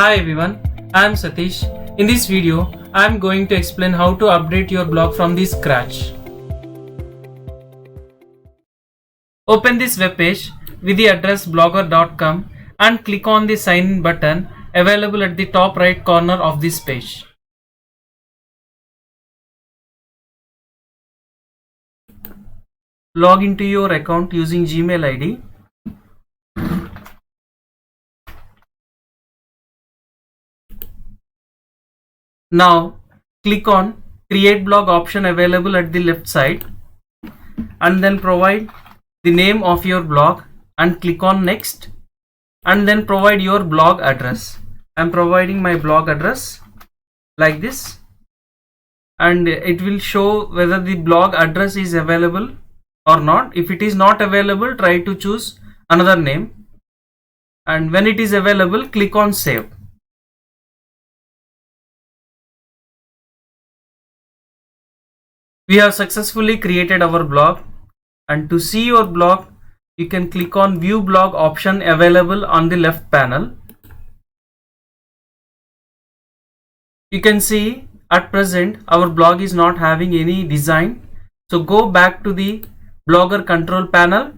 Hi everyone, I am Satish. In this video, I am going to explain how to update your blog from the scratch. Open this web page with the address blogger.com and click on the sign in button available at the top right corner of this page. Log into your account using Gmail ID. Now click on create blog option available at the left side and then provide the name of your blog and click on next and then provide your blog address. I am providing my blog address like this and it will show whether the blog address is available or not. If it is not available, try to choose another name, and when it is available, click on save. We have successfully created our blog, and to see your blog you can click on view blog option available on the left panel. You can see at present our blog is not having any design, so go back to the Blogger control panel,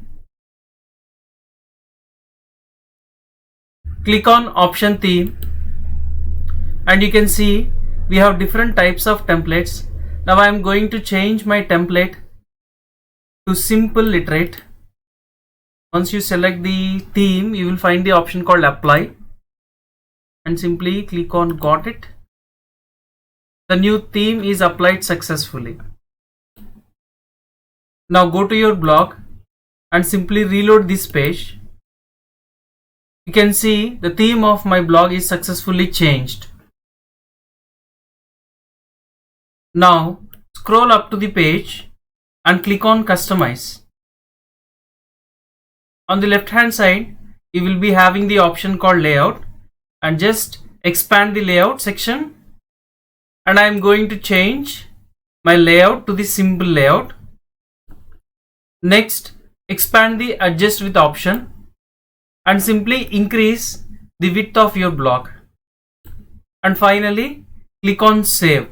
click on option theme, and you can see we have different types of templates. Now I am going to change my template to simple literate. Once you select the theme, you will find the option called apply and simply click on got it. The new theme is applied successfully. Now go to your blog and simply reload this page. You can see the theme of my blog is successfully changed. Now scroll up to the page and click on customize. On the left hand side, you will be having the option called layout, and just expand the layout section, and I am going to change my layout to the simple layout. Next, expand the adjust with option and simply increase the width of your blog, and finally click on save.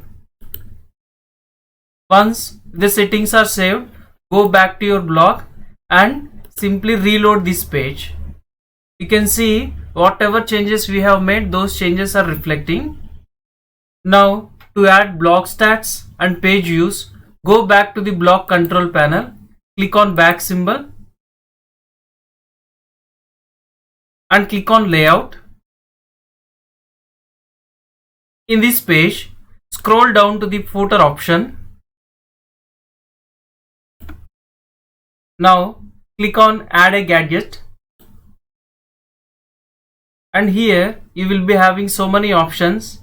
Once the settings are saved, go back to your blog and simply reload this page. You can see whatever changes we have made, those changes are reflecting. Now to add blog stats and page views, go back to the blog control panel, click on back symbol and click on layout. In this page, scroll down to the footer option. Now click on add a gadget, and here you will be having so many options,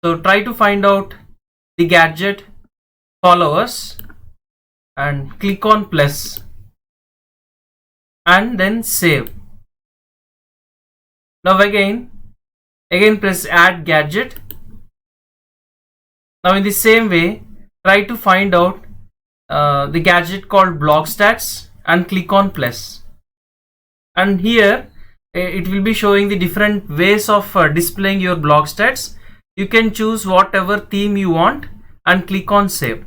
so try to find out the gadget followers and click on plus and then save. Now again press add gadget. Now in the same way, try to find out the gadget called blog stats and click on plus, and here it will be showing the different ways of displaying your blog stats. You can choose whatever theme you want and click on save.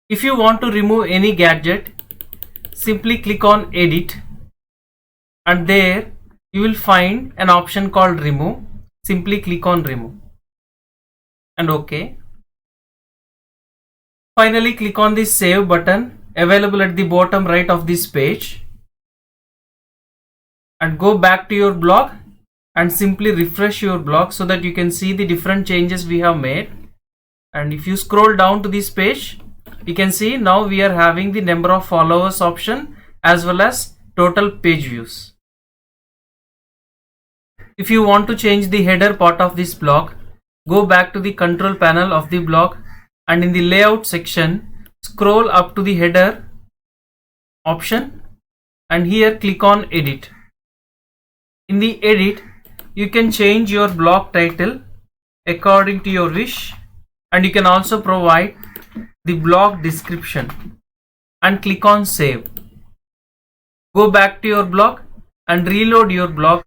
If you want to remove any gadget, simply click on edit, and there you will find an option called remove. Simply click on remove and OK. Finally click on the save button available at the bottom right of this page and go back to your blog and simply refresh your blog so that you can see the different changes we have made. And if you scroll down to this page, you can see now we are having the number of followers option as well as total page views. If you want to change the header part of this blog, go back to the control panel of the blog and in the layout section, scroll up to the header option and here click on edit. In the edit, you can change your blog title according to your wish, and you can also provide the blog description and click on save. Go back to your blog and reload your blog.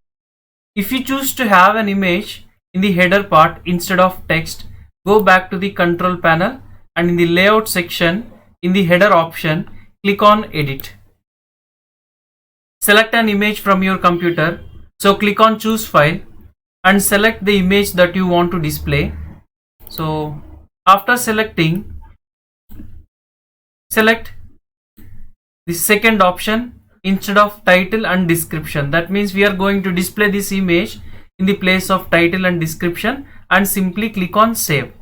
If you choose to have an image in the header part instead of text, go back to the control panel and in the layout section, in the header option, click on edit. Select an image from your computer. So click on choose file and select the image that you want to display. So after selecting, select the second option instead of title and description. That means we are going to display this image in the place of title and description, and simply click on save.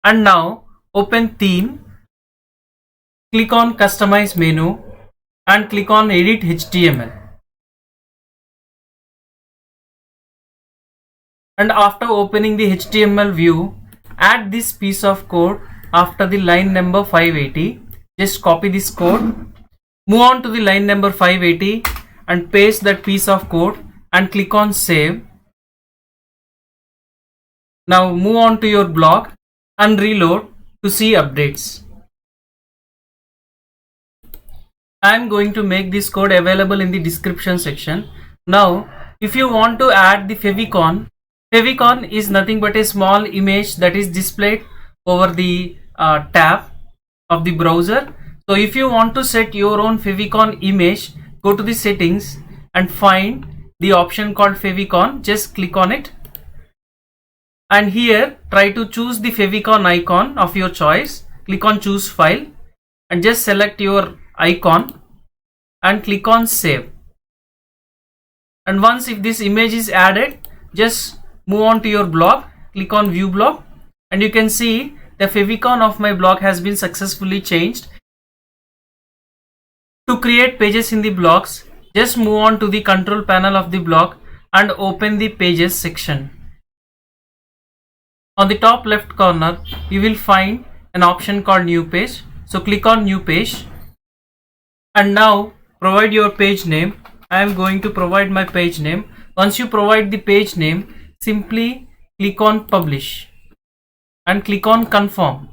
And now open theme, click on customize menu and click on edit HTML. And after opening the HTML view, add this piece of code after the line number 580. Just copy this code, move on to the line number 580 and paste that piece of code and click on save. Now move on to your blog and reload to see updates. I am going to make this code available in the description section. Now if you want to add the favicon is nothing but a small image that is displayed over the tab of the browser. So if you want to set your own favicon image, go to the settings and find the option called favicon. Just click on it, and here try to choose the favicon icon of your choice. Click on choose file and just select your icon and click on save. And once if this image is added, just move on to your blog, click on view blog, and you can see the favicon of my blog has been successfully changed. To create pages in the blogs, just move on to the control panel of the blog and open the pages section. On the top left corner, you will find an option called new page. So click on new page and now provide your page name. I am going to provide my page name. Once you provide the page name, simply click on publish and click on confirm.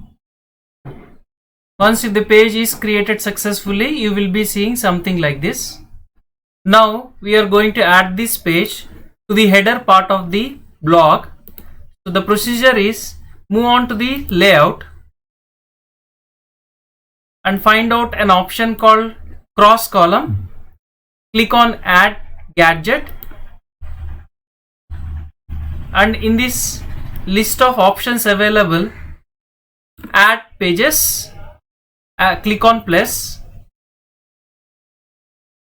Once if the page is created successfully, you will be seeing something like this. Now we are going to add this page to the header part of the blog. So the procedure is move on to the layout and find out an option called cross column. Click on add gadget, and in this list of options available, add pages, click on plus,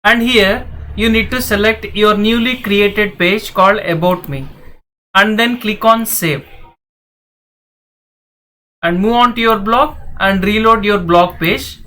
and here you need to select your newly created page called about me and then click on save and move on to your blog and reload your blog page,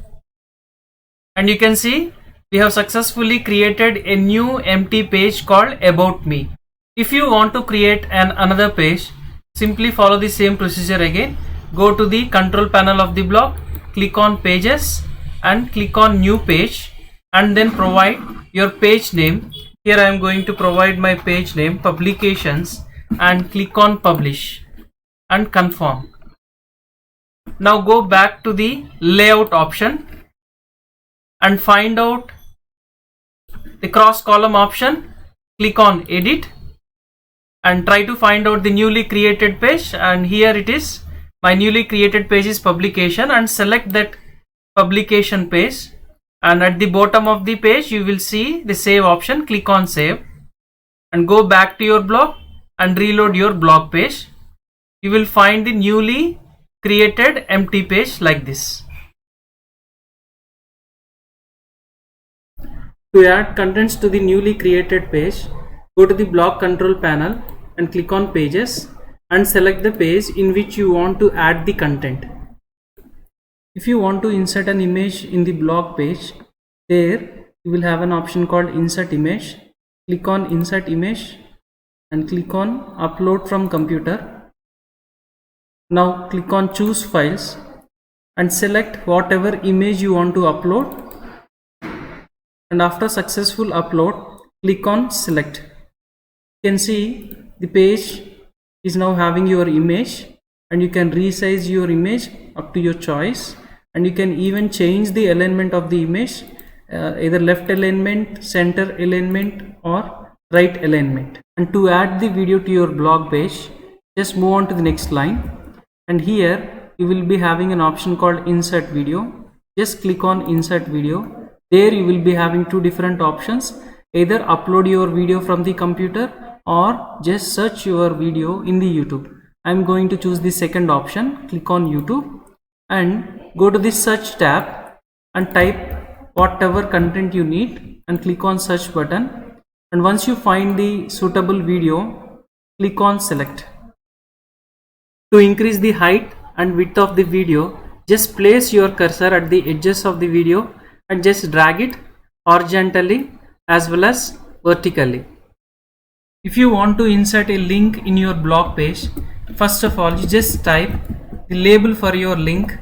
and you can see we have successfully created a new empty page called about me. If you want to create another page, simply follow the same procedure again. Go to the control panel of the blog, click on pages and click on new page and then provide your page name. Here I am going to provide my page name publications and click on publish and confirm. Now go back to the layout option and find out the cross column option. Click on edit and try to find out the newly created page, and here it is. My newly created page is publication, and select that publication page, and at the bottom of the page you will see the save option. Click on save and go back to your blog and reload your blog page. You will find the newly created empty page like this. To add contents to the newly created page, go to the blog control panel and click on pages and select the page in which you want to add the content. If you want to insert an image in the blog page, there you will have an option called insert image. Click on insert image and click on upload from computer. Now click on choose files and select whatever image you want to upload, and after successful upload, click on select. You can see the page is now having your image, and you can resize your image up to your choice, and you can even change the alignment of the image, either left alignment, center alignment or right alignment. And to add the video to your blog page, just move on to the next line, and here you will be having an option called insert video. Just click on insert video. There you will be having two different options: either upload your video from the computer or just search your video in the YouTube. I'm going to choose the second option. Click on YouTube and go to the search tab and type whatever content you need and click on search button. And once you find the suitable video, click on select. To increase the height and width of the video, just place your cursor at the edges of the video and just drag it horizontally as well as vertically. If you want to insert a link in your blog page, first of all you just type the label for your link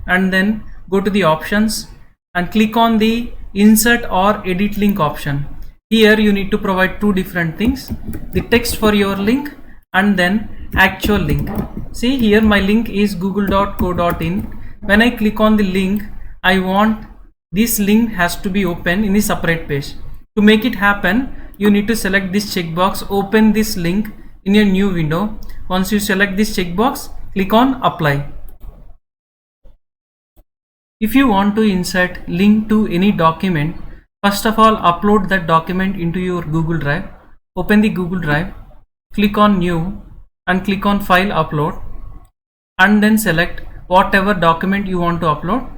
and then go to the options and click on the insert or edit link option. Here you need to provide two different things: the text for your link and then actual link. See, here my link is google.co.in. When I click on the link, I want this link has to be open in the separate page. To make it happen, you need to select this checkbox, open this link in a new window. Once you select this checkbox, click on apply. If you want to insert link to any document, first of all upload that document into your Google Drive. Open the Google Drive, click on new and click on file upload, and then select whatever document you want to upload.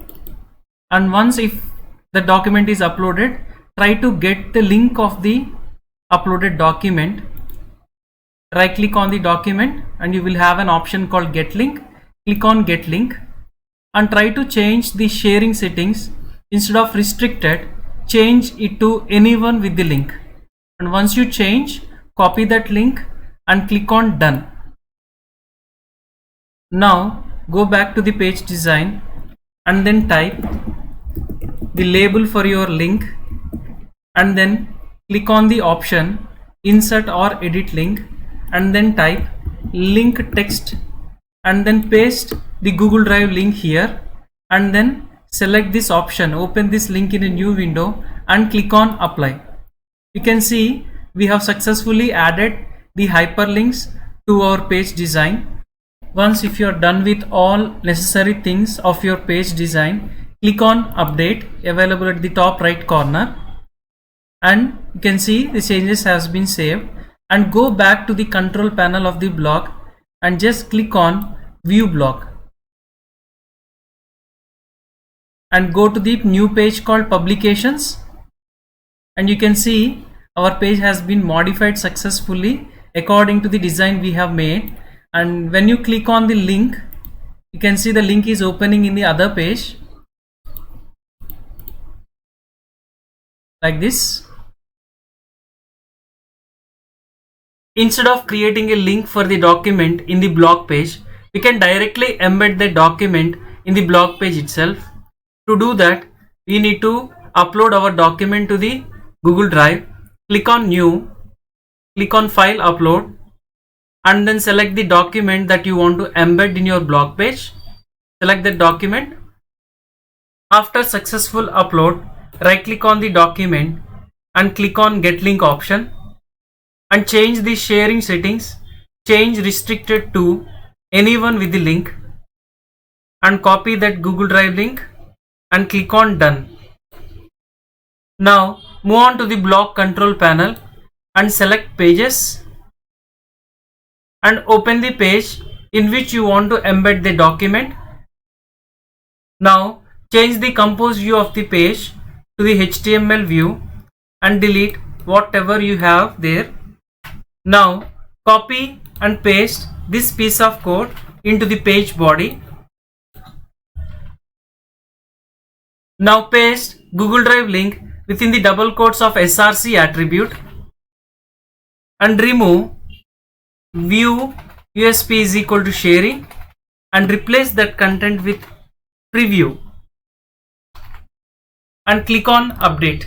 And once if the document is uploaded, try to get the link of the uploaded document. Right click on the document and you will have an option called get link. Click on get link and try to change the sharing settings. Instead of restricted, change it to anyone with the link. And once you change, copy that link and click on done. Now go back to the page design and then type the label for your link and then click on the option insert or edit link and then type link text and then paste the Google Drive link here and then select this option, open this link in a new window and click on apply. You can see we have successfully added the hyperlinks to our page design. Once if you are done with all necessary things of your page design, click on update available at the top right corner and you can see the changes has been saved, and go back to the control panel of the blog and just click on view blog and go to the new page called publications, and you can see our page has been modified successfully according to the design we have made. And when you click on the link, you can see the link is opening in the other page like this. Instead of creating a link for the document in the blog page, we can directly embed the document in the blog page itself. To do that, we need to upload our document to the Google Drive. Click on new, click on file upload and then select the document that you want to embed in your blog page. Select the document. After successful upload, right click on the document and click on get link option and change the sharing settings. Change restricted to anyone with the link and copy that Google Drive link and click on done. Now move on to the blog control panel and select pages and open the page in which you want to embed the document. Now change the compose view of the page to the HTML view and delete whatever you have there. Now copy and paste this piece of code into the page body. Now paste Google Drive link within the double quotes of src attribute and remove view usp is equal to sharing and replace that content with preview and click on update.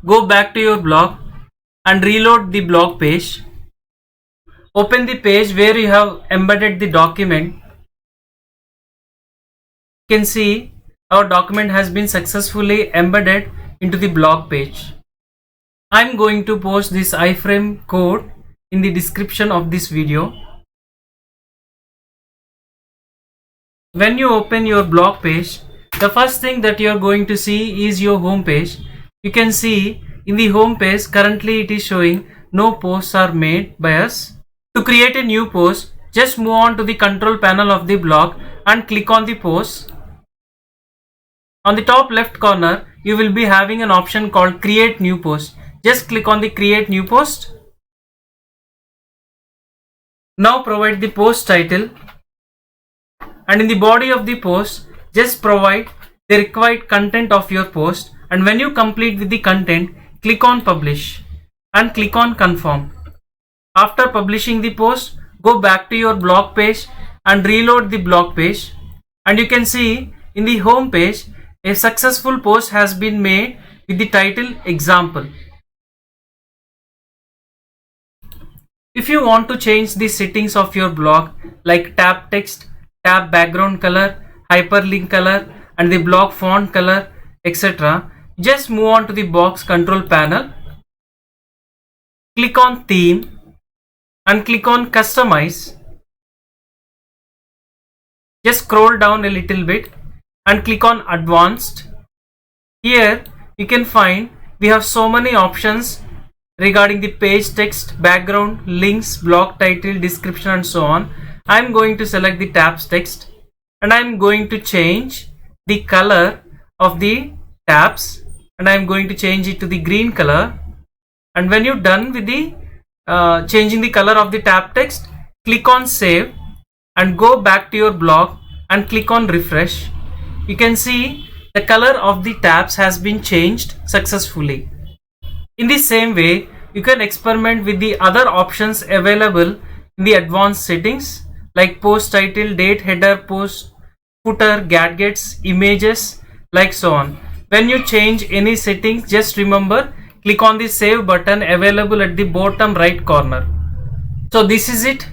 Go back to your blog and reload the blog page. Open the page where you have embedded the document. You can see our document has been successfully embedded into the blog page. I'm going to post this iframe code in the description of this video. When you open your blog page, the first thing that you are going to see is your home page. You can see in the home page currently it is showing no posts are made by us. To create a new post, just move on to the control panel of the blog and click on the post. On the top left corner, you will be having an option called create new post. Just click on the create new post. Now provide the post title, and in the body of the post just provide the required content of your post, and when you complete with the content, click on publish and click on confirm. After publishing the post, go back to your blog page and reload the blog page, and you can see in the home page a successful post has been made with the title example. If you want to change the settings of your blog like tab text, tab background color, hyperlink color and the blog font color, etc., just move on to the box control panel, click on theme and click on customize. Just scroll down a little bit and click on advanced. Here you can find we have so many options regarding the page text, background, links, blog title, description and so on. I am going to select the tabs text and I am going to change the color of the tabs and I am going to change it to the green color. And when you're done with the changing the color of the tab text, click on save and go back to your blog and click on refresh. You can see the color of the tabs has been changed successfully. In the same way, you can experiment with the other options available in the advanced settings like post title, date, header, post, footer, gadgets, images, like so on. When you change any settings, just remember, click on the save button available at the bottom right corner. So this is it.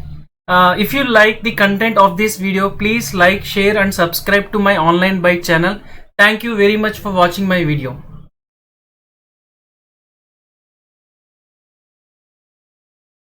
If you like the content of this video, please like, share and subscribe to my Online Byte channel. Thank you very much for watching my video.